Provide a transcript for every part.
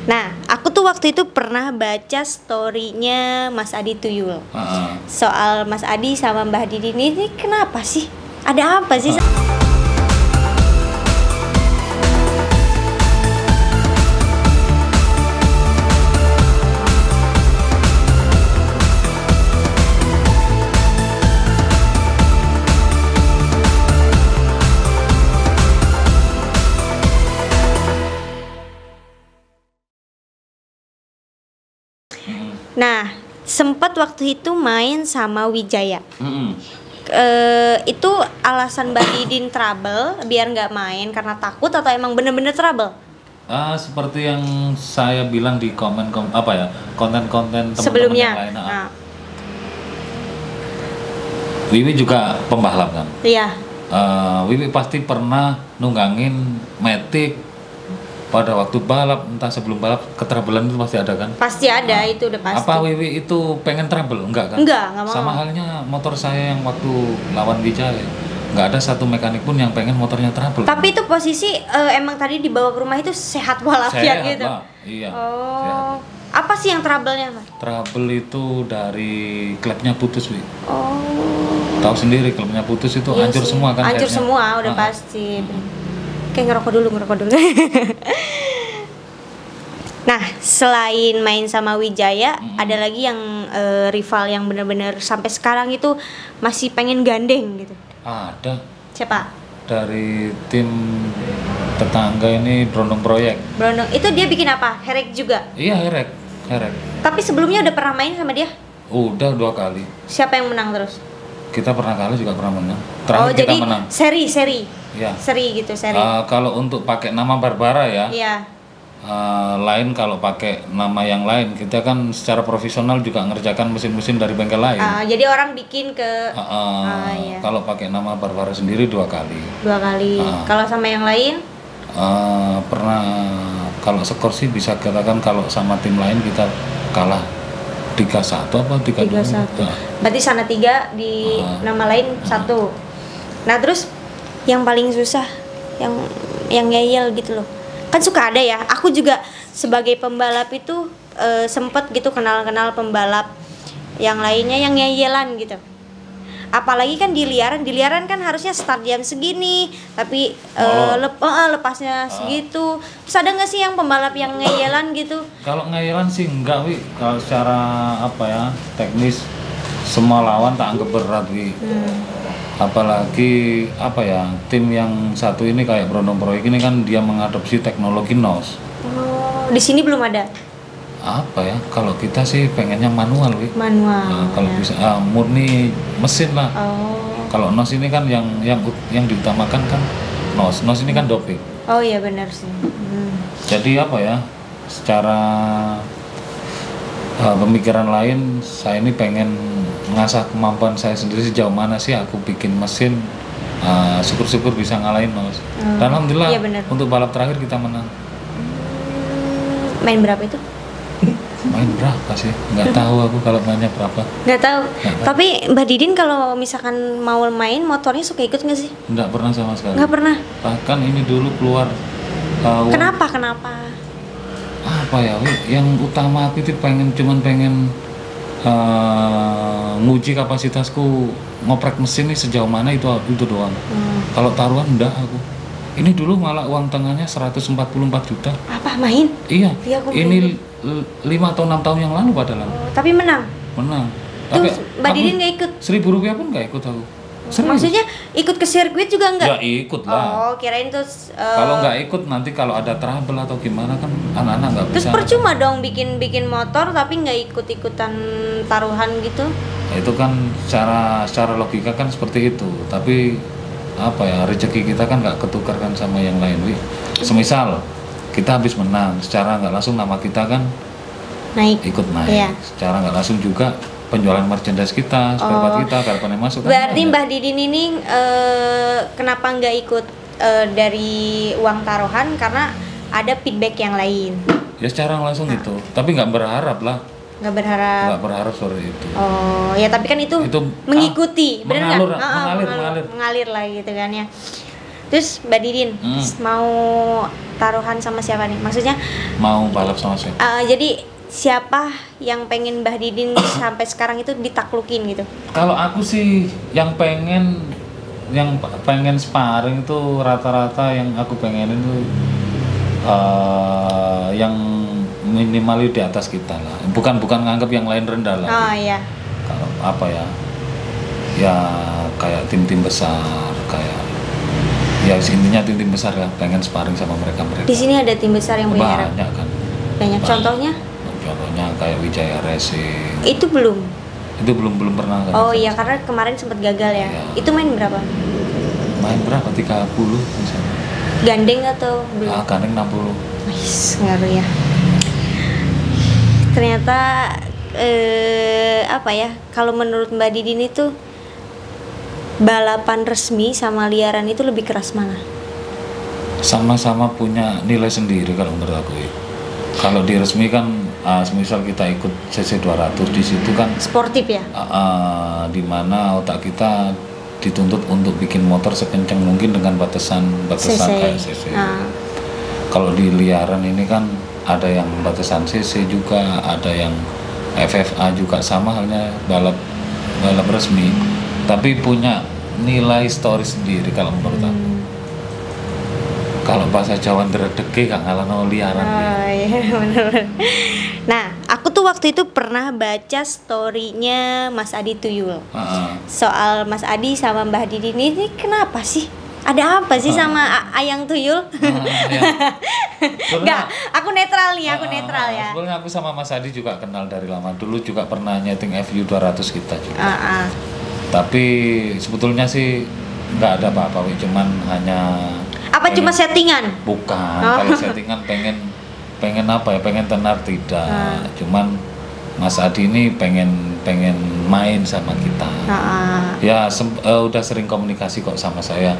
Nah, aku tuh waktu itu pernah baca story-nya Mas Adi Tuyul. Soal Mas Adi sama Mbah Didin ini kenapa sih? Ada apa sih? Nah, sempat waktu itu main sama Wijaya. Itu alasan Mbak Didin trouble biar nggak main karena takut atau emang bener-bener trouble? Seperti yang saya bilang di konten-konten teman-teman sebelumnya. yang lain. Wiwi juga pembalap kan? Iya. Wiwi pasti pernah nunggangin Matic. Pada waktu balap, entah sebelum balap, ketrabelan itu pasti ada kan? Pasti ada, itu udah pasti. Apa Wiwi itu pengen trouble? Enggak kan? Enggak mau. Sama halnya motor saya yang waktu lawan Wijaya, nggak ada satu mekanik pun yang pengen motornya trouble. Tapi itu posisi emang tadi dibawa ke rumah itu sehat walafiat gitu? Pak. Iya. Oh, sehat. Apa sih yang trouble-nya, Pak? Trouble itu dari klepnya putus, Wi. Oh. Tahu sendiri klepnya putus itu Iya hancur sih. semua kan? Hancur akhirnya. semua, udah pasti. Kayak ngerokok dulu. Nah, selain main sama Wijaya, ada lagi yang rival yang benar-benar sampai sekarang itu masih pengen gandeng gitu. Ada. Siapa? Dari tim tetangga ini Brondong Proyek. Brondong. Itu dia bikin apa? Herek juga? Iya, Herek. Tapi sebelumnya udah pernah main sama dia? Udah 2 kali. Siapa yang menang terus? Kita pernah kalah juga pernah menang. Terakhir kita jadi menang. Seri. Ya. Seri. Kalau untuk pakai nama Barbara ya. Iya. Lain kalau pakai nama yang lain, kita kan secara profesional juga ngerjakan mesin-mesin dari bengkel lain. Jadi orang bikin ke. Iya. Kalau pakai nama Barbara sendiri 2 kali. 2 kali. Kalau sama yang lain? Pernah. Kalau skor sih bisa katakan kalau sama tim lain kita kalah 3-1 apa 3-2. Berarti sana 3 di nama lain 1. Nah terus yang paling susah yang ngeyel gitu loh. Kan suka ada ya. Aku juga sebagai pembalap itu sempet gitu kenal pembalap yang lainnya yang ngeyelan gitu. Apalagi kan di liaran kan harusnya start jam segini, tapi lepasnya segitu. Terus ada nggak sih yang pembalap yang ngeyelan gitu? Kalau ngeyelan sih enggak, Wi. Kalau secara teknis semua lawan tak anggap berat, Wi. Apalagi tim yang satu ini kayak Brondong Proyek ini kan dia mengadopsi teknologi NOS. Oh, di sini belum ada. Kalau kita sih pengennya manual, Wi. Manual. Kalau bisa murni mesin lah. Kalau NOS ini kan yang diutamakan kan NOS. NOS ini kan doping. Oh iya benar sih. Jadi secara pemikiran lain saya ini pengen mengasah kemampuan saya sendiri sejauh mana sih aku bikin mesin. Syukur-syukur bisa ngalahin NOS. Dan alhamdulillah iya untuk balap terakhir kita menang. Main berapa itu? Main berapa sih? Nggak tahu aku kalau mainnya berapa. Nggak tahu. Tapi Mbak Didin kalau misalkan mau main motornya suka ikut nggak sih? Nggak pernah sama sekali. Nggak pernah. Bahkan ini dulu keluar. Kenapa? Yang utama aku itu pengen nguji kapasitasku ngoprek mesin nih sejauh mana itu doang. Kalau taruhan enggak aku. Ini dulu malah uang tengahnya 144 juta. Apa main? Iya. Ini 5 atau 6 tahun yang lalu padahal. Tapi menang. Tapi Mbak Didin nggak ikut? Rp1.000 pun nggak ikut aku. Maksudnya ikut ke sirkuit juga nggak? Ya ikut lah. Kirain tuh. Kalau nggak ikut nanti kalau ada trouble atau gimana kan anak-anak nggak bisa. Terus percuma dong bikin motor tapi nggak ikut-ikutan taruhan gitu? Itu kan secara logika kan seperti itu. Tapi rezeki kita kan nggak ketukarkan sama yang lain, Wi. Semisal kita habis menang, secara nggak langsung nama kita kan ikut naik. Iya. Secara nggak langsung juga penjualan merchandise kita, spare part kita, karbonnya masuk. Berarti Mbah Didin ini kenapa nggak ikut dari uang taruhan karena ada feedback yang lain? Ya secara langsung itu, tapi nggak berharap lah. Nggak berharap seperti itu. Oh ya, tapi kan itu mengikuti, benar nggak? Mengalir Mengalir lah gitu kan ya. Terus Mbak Didin mau taruhan sama siapa nih? Maksudnya Mau balap sama siapa? jadi siapa yang pengen Mbak Didin sampai sekarang itu ditaklukin gitu? Kalau aku sih yang pengen sparring tuh rata-rata yang aku pengenin tuh yang minimal di atas kita lah. Bukan nganggap yang lain rendah lah. Oh iya. Kalau apa ya? Ya kayak tim-tim besar, kayak ya intinya tim-tim besar ya, pengen sparring sama mereka. Di sini ada tim besar yang punya banyak kan. Banyak. Contohnya? Contohnya kayak Wijaya Racing. Itu belum pernah kan. Oh iya, karena kemarin sempat gagal ya. Iya. Itu main berapa? Main berapa? 30 misalnya. Gandeng atau belum? Gandeng 60. Wis, ngaruh ya. Ternyata apa ya? Kalau menurut Mbak Didin itu balapan resmi sama liaran itu lebih keras mana? Sama-sama punya nilai sendiri kalau menurut aku ya. Kalau di resmi kan misal kita ikut CC 200 di situ kan sportif ya. Di mana otak kita dituntut untuk bikin motor sekencang mungkin dengan batasan kayak CC. Kalau di liaran ini kan ada yang batasan CC juga, ada yang FFA juga, sama halnya balap resmi, tapi punya nilai story sendiri kalau menurut aku. Kalau bahasa Jawa ndredege gak ngalahno liaran. Oh iya benar. Nah, aku tuh waktu itu pernah baca story-nya Mas Adi Tuyul. Soal Mas Adi sama Mbah Didin ini kenapa sih? Ada apa sih sama Ayang Tuyul? Enggak, aku netral nih, ya. Sebelumnya aku sama Mas Adi juga kenal dari lama. Dulu juga pernah nyeting FU 200 kita juga. Tapi sebetulnya sih nggak ada apa-apa, cuman hanya cuma settingan? Bukan, kalau settingan pengen apa ya, pengen tenar tidak. Cuman Mas Adi ini pengen main sama kita. Ya udah sering komunikasi kok sama saya.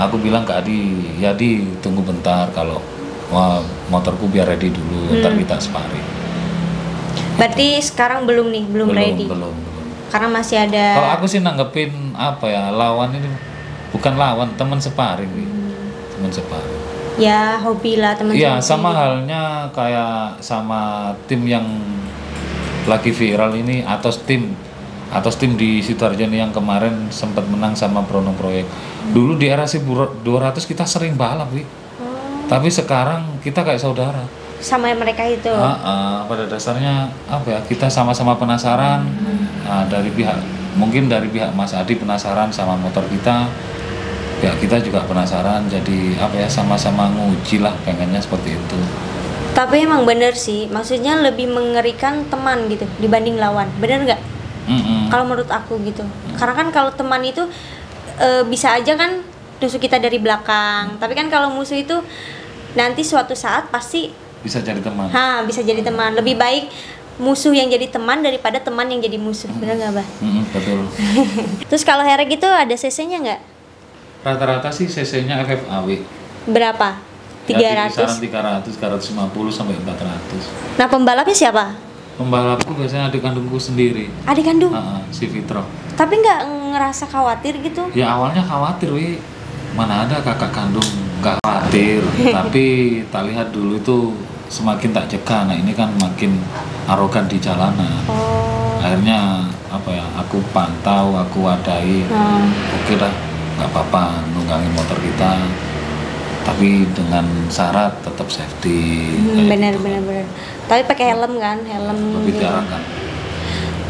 Aku bilang ke Adi, ya Di tunggu bentar, kalau motorku biar ready dulu, ntar kita sparring. Berarti sekarang belum ready? Belum. Karena masih ada. Kalau aku sih nanggepin apa ya, lawan ini bukan lawan, teman sparring nih. Teman sparring. Ya hobi lah, teman. Iya, sama halnya kayak sama tim yang lagi viral ini, atau tim di Sidoarjo yang kemarin sempat menang sama Prono Proyek. Dulu di era 200 kita sering balap, tapi sekarang kita kayak saudara sama mereka itu. Pada dasarnya apa ya, kita sama-sama penasaran. Dari pihak Mas Adi penasaran sama motor kita, ya kita juga penasaran. Jadi apa ya, sama-sama nguji lah, pengennya seperti itu. Tapi emang bener sih, maksudnya lebih mengerikan teman gitu dibanding lawan, bener nggak? Kalau menurut aku gitu. Karena kan kalau teman itu bisa aja kan nusuk kita dari belakang, tapi kan kalau musuh itu nanti suatu saat pasti bisa jadi teman. Bisa jadi teman. Lebih baik musuh yang jadi teman daripada teman yang jadi musuh. Bener nggak, Bah? Betul. Terus kalau herek itu ada CC-nya nggak? Rata-rata sih CC-nya FFA. Berapa? 300? Ya, kisaran 300, 350 sampai 400. Nah, pembalapnya siapa? Pembalapku biasanya adik kandungku sendiri. Adik kandung? Si Fitro. Tapi nggak ngerasa khawatir gitu? Ya awalnya khawatir, mana ada kakak kandung nggak khawatir. Tapi tak lihat dulu itu semakin tak jaga, nah ini kan makin arogan di jalanan. Akhirnya apa ya, aku pantau, aku wadai. Oke lah, nggak apa-apa nunggangin motor kita, tapi dengan syarat tetap safety. Benar. Tapi pakai helm kan, lebih jarang kan.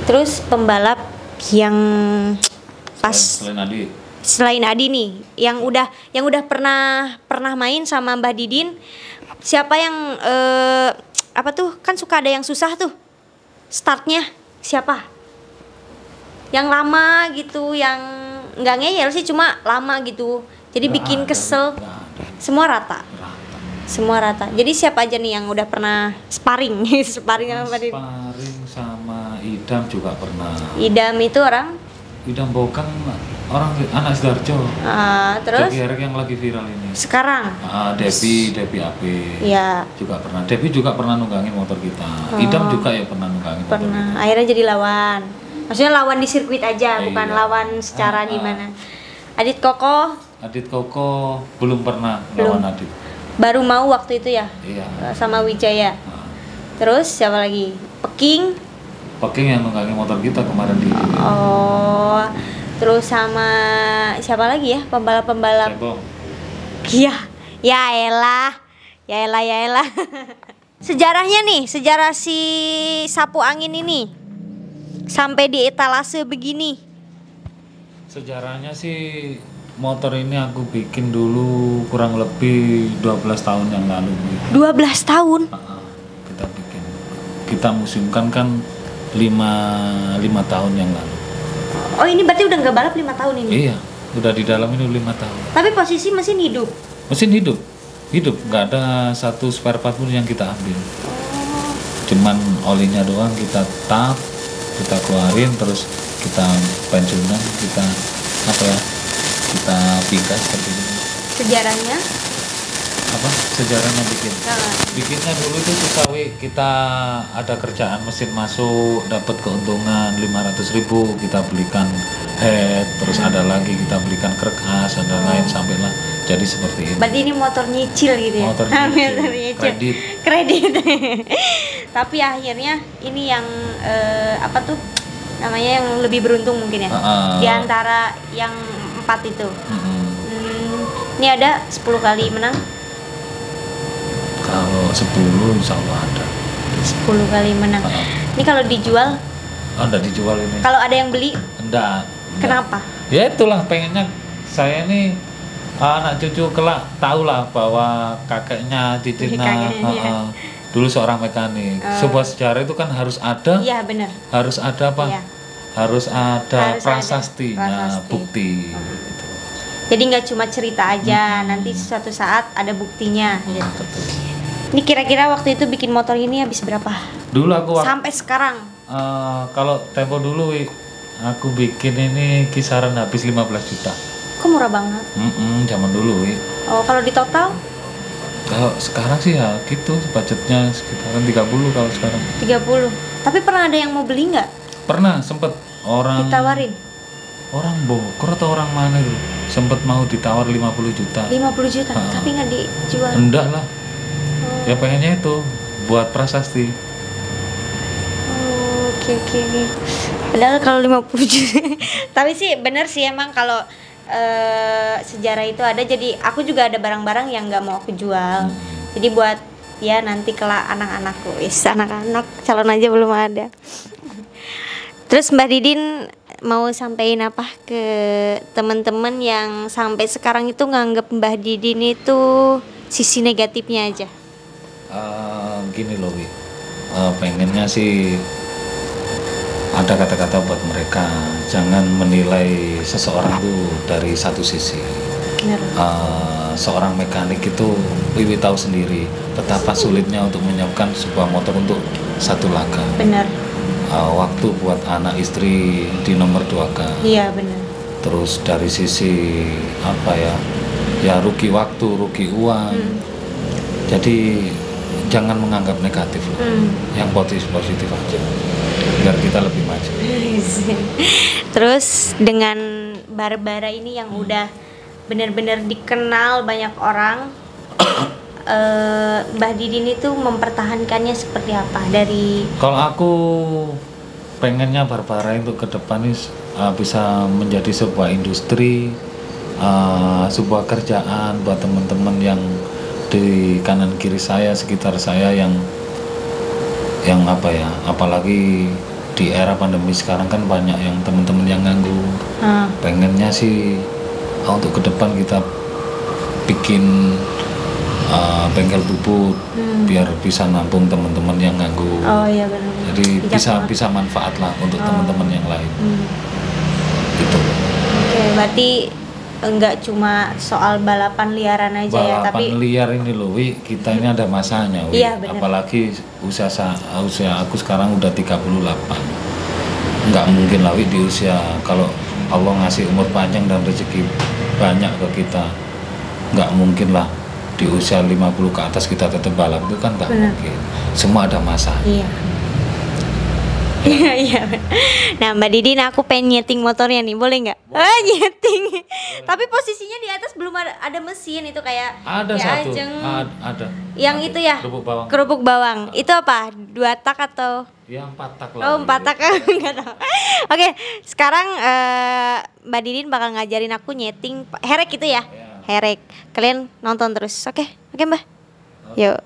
Terus pembalap yang pas selain Adi nih, yang udah pernah main sama Mbah Didin, siapa yang kan suka ada yang susah tuh startnya, siapa? Yang lama gitu, yang nggak ngeyel sih, cuma lama gitu, jadi bikin kesel. Semua rata. Jadi siapa aja nih yang udah pernah sparring sama Mbak Didin? Sparring sama Idam juga pernah. Idam itu orang? Idam Bokang, orang anak Sidoarjo. Terus? Joki Herek yang lagi viral ini. Sekarang? Devi AP. Iya. Juga pernah. Devi juga pernah nunggangin motor kita. Idam juga ya pernah nunggangin motor kita. Akhirnya jadi lawan. Maksudnya lawan di sirkuit aja, bukan lawan secara gimana. Adit Koko Adit Koko belum pernah Belum. lawan Adit. Baru mau waktu itu ya Iya. sama Wijaya. Nah, Terus siapa lagi? Peking. Peking yang nunggangin motor kita kemarin di Oh, terus sama siapa lagi ya pembalap-pembalap? Cebong. Iya, ya elah, ya elah, ya elah. Sejarahnya nih, sejarah si sapu angin ini sampai di etalase begini. Sejarahnya sih motor ini aku bikin dulu kurang lebih 12 tahun yang lalu. 12 tahun. Kita bikin. Kita musimkan kan 5 tahun yang lalu. Oh, ini berarti udah nggak balap 5 tahun ini. Iya, udah di dalam ini 5 tahun. Tapi posisi mesin hidup. Mesin hidup, nggak ada satu spare part pun yang kita ambil. Cuman olinya doang kita tap, kita keluarin, terus kita pensiunan, kita apa ya, kita pikas seperti ini. Sejarahnya? Apa sejarahnya bikin? Nah, Bikinnya dulu itu susah, wi. Kita ada kerjaan mesin masuk, dapat keuntungan 500.000, kita belikan head, terus ada lagi kita belikan krek as, ada lain sampailah jadi seperti ini. berarti ini motor nyicil gitu ya? Motor nyicil, Motor nyicil. kredit. Kredit. Tapi akhirnya ini yang apa tuh namanya yang lebih beruntung mungkin ya? Di antara yang 4 itu. Ini ada 10 kali menang. Kalau 10 insya Allah ada. 10 kali menang. Ini kalau dijual, Enggak dijual ini. kalau ada yang beli, Enggak. kenapa? Ya itulah pengennya saya nih anak cucu kelak tahulah bahwa kakeknya cicitnya Kakeknya, iya. dulu seorang mekanik. Sebuah sejarah itu kan harus ada. Iya benar. Harus ada apa? Iya. Harus ada Harus ada prasastinya, prasasti. bukti. Jadi nggak cuma cerita aja, nanti suatu saat ada buktinya. Gitu. Betul. Ini kira-kira waktu itu bikin motor ini habis berapa? Dulu aku Sampai sekarang. kalau tempo dulu Wi, aku bikin ini kisaran habis 15 juta. Kok murah banget? Zaman dulu Wi. Oh, kalau di total Kalau sekarang sih ya gitu, budgetnya sekitaran 30 kalau sekarang. 30. Tapi pernah ada yang mau beli nggak? Pernah sempet orang Ditawarin orang Bogor atau orang mana itu sempet mau ditawar 50 juta. 50 juta, tapi nggak dijual. Enggak lah. Ya pengennya itu buat prasasti. Oh, oke. Padahal kalau 50 juta. Tapi sih bener sih emang kalau sejarah itu ada. Jadi aku juga ada barang-barang yang nggak mau aku jual. Jadi buat ya nanti kelak anak-anakku. Anak-anak calon aja belum ada. Terus Mbak Didin mau sampein apa ke teman-teman yang sampai sekarang itu nganggap Mbak Didin itu sisi negatifnya aja? Gini loh Wi, pengennya sih ada kata-kata buat mereka, jangan menilai seseorang tuh dari satu sisi. Bener. Seorang mekanik itu Wiwi tahu sendiri betapa sulitnya untuk menyiapkan sebuah motor untuk satu laga. Bener. Waktu buat anak istri di nomor 2K. Iya bener. Terus dari sisi apa ya rugi waktu, rugi uang. Jadi jangan menganggap negatif lah. Yang positif aja biar kita lebih maju. Terus dengan Barbara ini yang udah bener-bener dikenal banyak orang, Mbah Didin itu mempertahankannya seperti apa dari? Kalau aku pengennya Barbara itu ke depan ini bisa menjadi sebuah industri, sebuah kerjaan buat teman-teman yang di kanan kiri saya, sekitar saya yang apa ya, apalagi di era pandemi sekarang kan banyak yang teman-teman yang nganggur. Pengennya sih untuk ke depan kita bikin bengkel bubut biar bisa nampung teman-teman yang nganggur. Oh iya benar. Jadi bisa manfaat lah untuk teman-teman yang lain. Gitu. Oke, berarti enggak cuma soal balapan liaran aja ya, tapi balapan liar ini loh Wi, kita ini ada masanya Wi. Iya, bener. Apalagi usia aku sekarang udah 38. Nggak mungkin lah Wi di usia, kalau Allah ngasih umur panjang dan rezeki banyak ke kita, nggak mungkin lah di usia 50 ke atas kita tetap balap, itu kan nggak mungkin. Semua ada masanya. iya. Iya iya. Nah Mbak Didin aku pengen nyeting motornya nih, boleh nggak? Nyeting. Tapi posisinya di atas belum ada mesin itu kayak Ada ya satu. Ajeng. Ada. Yang Ada. itu ya. Kerupuk bawang. Kerupuk bawang. Itu apa? 2 tak atau? Yang 4 tak lah. Oh 4 tak nggak tahu. Oke, sekarang Mbak Didin bakal ngajarin aku nyeting herek itu ya. Ya. Herek. Kalian nonton terus. Oke Mbak. Yuk.